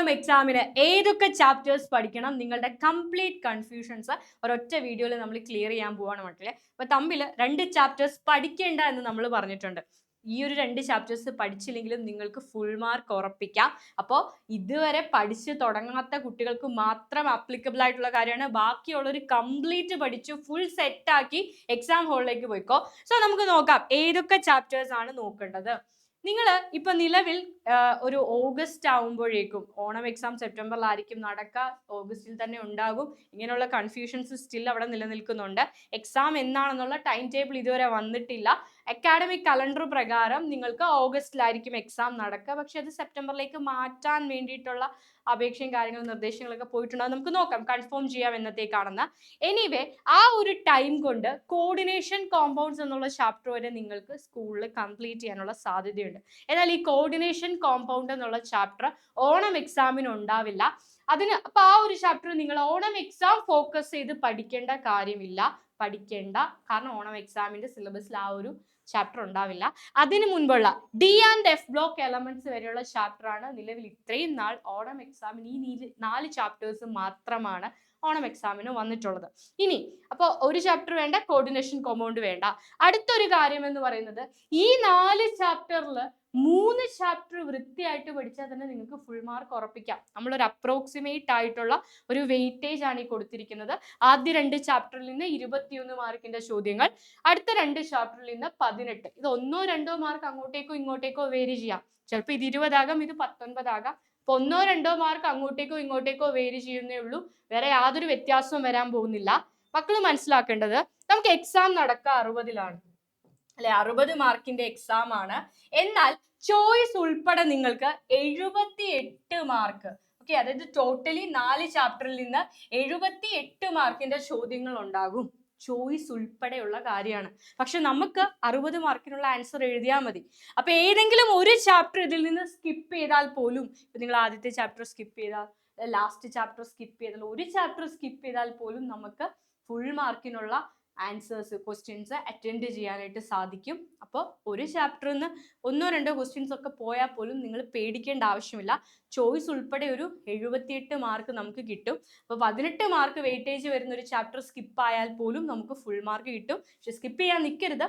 ഓണം എക്സാമിന് ഏതൊക്കെ ചാപ്റ്റേഴ്സ് പഠിക്കണം, നിങ്ങളുടെ കംപ്ലീറ്റ് കൺഫ്യൂഷൻസ് ഒരൊറ്റ വീഡിയോയിൽ നമ്മൾ ക്ലിയർ ചെയ്യാൻ പോവാണ് മക്കളെ. അപ്പൊ തമ്മിൽ 2 ചാപ്റ്റേഴ്സ് പഠിക്കേണ്ട എന്ന് നമ്മൾ പറഞ്ഞിട്ടുണ്ട്. ഈ ഒരു 2 ചാപ്റ്റേഴ്സ് പഠിച്ചില്ലെങ്കിലും നിങ്ങൾക്ക് ഫുൾ മാർക്ക് ഉറപ്പിക്കാം. അപ്പോൾ ഇതുവരെ പഠിച്ച് തുടങ്ങാത്ത കുട്ടികൾക്ക് മാത്രം ആപ്ലിക്കബിൾ ആയിട്ടുള്ള കാര്യമാണ്. ബാക്കിയുള്ളവർ കംപ്ലീറ്റ് പഠിച്ചു ഫുൾ സെറ്റാക്കി എക്സാം ഹോളിലേക്ക് പോയിക്കോ. സോ നമുക്ക് നോക്കാം ഏതൊക്കെ ചാപ്റ്റേഴ്സ് ആണ് നോക്കേണ്ടത്. നിങ്ങൾ ഇപ്പൊ നിലവിൽ ഒരു ഓഗസ്റ്റ് ആവുമ്പോഴേക്കും, ഓണം എക്സാം സെപ്റ്റംബറിലായിരിക്കും നടക്കുക, ഓഗസ്റ്റിൽ തന്നെ ഉണ്ടാകും. ഇങ്ങനെയുള്ള കൺഫ്യൂഷൻസ് സ്റ്റിൽ അവിടെ നിലനിൽക്കുന്നുണ്ട്. എക്സാം എന്നാണെന്നുള്ള ടൈം ടേബിൾ ഇതുവരെ വന്നിട്ടില്ല. അക്കാഡമിക് കലണ്ടർ പ്രകാരം നിങ്ങൾക്ക് ഓഗസ്റ്റിലായിരിക്കും എക്സാം നടക്കുക. പക്ഷെ അത് സെപ്റ്റംബറിലേക്ക് മാറ്റാൻ വേണ്ടിയിട്ടുള്ള അപേക്ഷയും കാര്യങ്ങളും നിർദ്ദേശങ്ങളൊക്കെ പോയിട്ടുണ്ടാകും. നമുക്ക് നോക്കാം, കൺഫേം ചെയ്യാം എന്നത്തേക്കാണെന്ന്. എനിവേ ആ ഒരു ടൈം കൊണ്ട് കോർഡിനേഷൻ കോമ്പൗണ്ട്സ് എന്നുള്ള ചാപ്റ്റർ വരെ നിങ്ങൾക്ക് സ്കൂളിൽ കംപ്ലീറ്റ് ചെയ്യാനുള്ള സാധ്യതയുണ്ട്. എന്നാൽ ഈ കോർഡിനേഷൻ കോമ്പൗണ്ട് എന്നുള്ള ചാപ്റ്റർ ഓണം എക്സാമിന് ഉണ്ടാവില്ല. അപ്പൊ ആ ഒരു ചാപ്റ്റർ നിങ്ങൾ ഓണം എക്സാം ഫോക്കസ് ചെയ്ത് പഠിക്കേണ്ട കാര്യമില്ല, പഠിക്കേണ്ട. കാരണം ഓണം എക്സാമിന്റെ സിലബസിൽ ആ ഒരു ചാപ്റ്റർ ഉണ്ടാവില്ല. അതിനു മുൻപുള്ള D and F block elements വരെയുള്ള ചാപ്റ്റർ ആണ് നിലവിൽ ഇത്രയും നാൾ ഓണം എക്സാമിന് ഈ 4 ചാപ്റ്റേഴ്സ് മാത്രമാണ് ഓണം എക്സാമിന് വന്നിട്ടുള്ളത്. ഇനി അപ്പോൾ ഒരു ചാപ്റ്റർ വേണ്ട, കോർഡിനേഷൻ കോമ്പൗണ്ട് വേണ്ട. അടുത്തൊരു കാര്യം എന്ന് പറയുന്നത്, ഈ 4 ചാപ്റ്ററിൽ 3 ചാപ്റ്റർ വൃത്തിയായിട്ട് പഠിച്ചാൽ തന്നെ നിങ്ങൾക്ക് ഫുൾ മാർക്ക് ഉറപ്പിക്കാം. നമ്മളൊരു അപ്രോക്സിമേറ്റ് ആയിട്ടുള്ള ഒരു വെയിറ്റേജ് ആണ് ഈ കൊടുത്തിരിക്കുന്നത്. ആദ്യ 2 ചാപ്റ്ററിൽ നിന്ന് 21 മാർക്കിന്റെ ചോദ്യങ്ങൾ, അടുത്ത 2 ചാപ്റ്ററിൽ നിന്ന് 18. ഇത് 1-2 മാർക്ക് അങ്ങോട്ടേക്കോ ഇങ്ങോട്ടേക്കോ വേരി ചെയ്യാം. ചിലപ്പോൾ ഇത് 20 ആകാം, ഇത് 19 ആകാം. അപ്പൊ 1-2 മാർക്ക് അങ്ങോട്ടേക്കോ ഇങ്ങോട്ടേക്കോ വേരി ചെയ്യുന്നേ ഉള്ളൂ. വേറെ യാതൊരു വ്യത്യാസവും വരാൻ പോകുന്നില്ല. മക്കൾ മനസ്സിലാക്കേണ്ടത്, നമുക്ക് എക്സാം നടക്കുക 60-ലാണ് അല്ലെ, 60 മാർക്കിന്റെ എക്സാം ആണ്. എന്നാൽ ചോയ്സ് ഉൾപ്പെടെ നിങ്ങൾക്ക് 78 മാർക്ക്, ഓക്കെ, അതായത് ടോട്ടലി 4 ചാപ്റ്ററിൽ നിന്ന് 78 മാർക്കിന്റെ ചോദ്യങ്ങൾ ഉണ്ടാകും. ചോയ്സ് ഉൾപ്പെടെയുള്ള കാര്യമാണ്. പക്ഷെ നമുക്ക് 60 മാർക്കിനുള്ള ആൻസർ എഴുതിയാൽ മതി. അപ്പൊ ഏതെങ്കിലും ഒരു ചാപ്റ്റർ ഇതിൽ നിന്ന് സ്കിപ്പ് ചെയ്താൽ പോലും, ഇപ്പൊ നിങ്ങൾ ആദ്യത്തെ ചാപ്റ്റർ സ്കിപ്പ് ചെയ്താൽ, ലാസ്റ്റ് ചാപ്റ്റർ സ്കിപ്പ് ചെയ്താൽ, ഒരു ചാപ്റ്റർ സ്കിപ്പ് ചെയ്താൽ പോലും നമുക്ക് ഫുൾ മാർക്കിനുള്ള ആൻസേഴ്സ്, ക്വസ്റ്റ്യൻസ് അറ്റൻഡ് ചെയ്യാനായിട്ട് സാധിക്കും. അപ്പോൾ ഒരു ചാപ്റ്ററിൽ നിന്ന് 1-2 ക്വസ്റ്റ്യൻസ് ഒക്കെ പോയാൽ പോലും നിങ്ങൾ പേടിക്കേണ്ട ആവശ്യമില്ല. ചോയ്സ് ഉൾപ്പെടെ ഒരു 78 മാർക്ക് നമുക്ക് കിട്ടും. അപ്പോൾ 18 മാർക്ക് വെയിറ്റേജ് വരുന്ന ഒരു ചാപ്റ്റർ സ്കിപ്പ് ആയാൽ പോലും നമുക്ക് ഫുൾ മാർക്ക് കിട്ടും. പക്ഷെ സ്കിപ്പ് ചെയ്യാൻ നിൽക്കരുത്,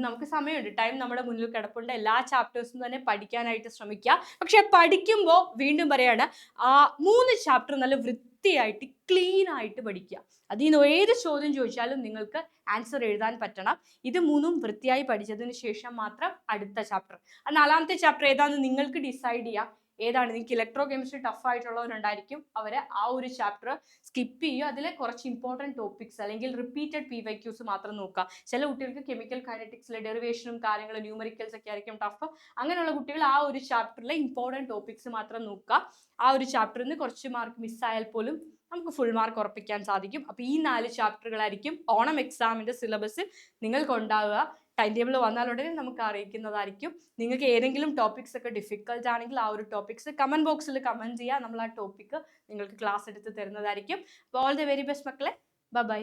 നമുക്ക് സമയമുണ്ട്, ടൈം നമ്മുടെ മുന്നിൽ കിടപ്പുണ്ട്. എല്ലാ ചാപ്റ്റേഴ്സും തന്നെ പഠിക്കാനായിട്ട് ശ്രമിക്കുക. പക്ഷെ പഠിക്കുമ്പോൾ വീണ്ടും പറയാണ്, ആ 3 ചാപ്റ്റർ നല്ല വൃത്തിയായിട്ട് ക്ലീൻ ആയിട്ട് പഠിക്കുക. അതിൽ നിന്ന് ഏത് ചോദ്യം ചോദിച്ചാലും നിങ്ങൾക്ക് ആൻസർ എഴുതാൻ പറ്റണം. ഇത് 3ഉം വൃത്തിയായി പഠിച്ചതിന് ശേഷം മാത്രം അടുത്ത ചാപ്റ്റർ, 4ാമത്തെ ചാപ്റ്റർ ഏതാണെന്ന് നിങ്ങൾക്ക് ഡിസൈഡ് ചെയ്യാം. ഏതാണ് നിങ്ങൾക്ക് ഇലക്ട്രോ കെമിസ്ട്രി ടഫ് ആയിട്ടുള്ളവരുണ്ടായിരിക്കും, അവരെ ആ ഒരു ചാപ്റ്റർ സ്കിപ്പ് ചെയ്യുക. അതിലെ കുറച്ച് ഇമ്പോർട്ടൻറ്റ് ടോപ്പിക്സ് അല്ലെങ്കിൽ റിപ്പീറ്റഡ് PYQs മാത്രം നോക്കുക. ചില കുട്ടികൾക്ക് കെമിക്കൽ കൈനറ്റിക്സിലെ ഡെറിവേഷനും കാര്യങ്ങളും ന്യൂമറിക്കൽസ് ഒക്കെ ആയിരിക്കും ടഫ്. അങ്ങനെയുള്ള കുട്ടികൾ ആ ഒരു ചാപ്റ്ററിലെ ഇമ്പോർട്ടൻറ്റ് ടോപ്പിക്സ് മാത്രം നോക്കുക. ആ ഒരു ചാപ്റ്ററിൽ നിന്ന് കുറച്ച് മാർക്ക് മിസ്സായാൽ പോലും നമുക്ക് ഫുൾ മാർക്ക് ഉറപ്പിക്കാൻ സാധിക്കും. അപ്പോൾ ഈ 4 ചാപ്റ്ററുകളായിരിക്കും ഓണം എക്സാമിന്റെ സിലബസ് നിങ്ങൾക്ക് ഉണ്ടാവുക. ടൈം ടേബിൾ വന്നാൽ ഉടനെ നമുക്ക് അറിയിക്കുന്നതായിരിക്കും. നിങ്ങൾക്ക് ഏതെങ്കിലും ടോപ്പിക്സ് ഒക്കെ ഡിഫിക്കൽട്ട് ആണെങ്കിൽ ആ ഒരു ടോപ്പിക്സ് കമന്റ് ബോക്സിൽ കമന്റ് ചെയ്യുക. നമ്മൾ ആ ടോപ്പിക്ക് നിങ്ങൾക്ക് ക്ലാസ് എടുത്ത് തരുന്നതായിരിക്കും. അപ്പോൾ ഓൾ ദി വെരി ബെസ്റ്റ് മക്കളെ, ബൈ.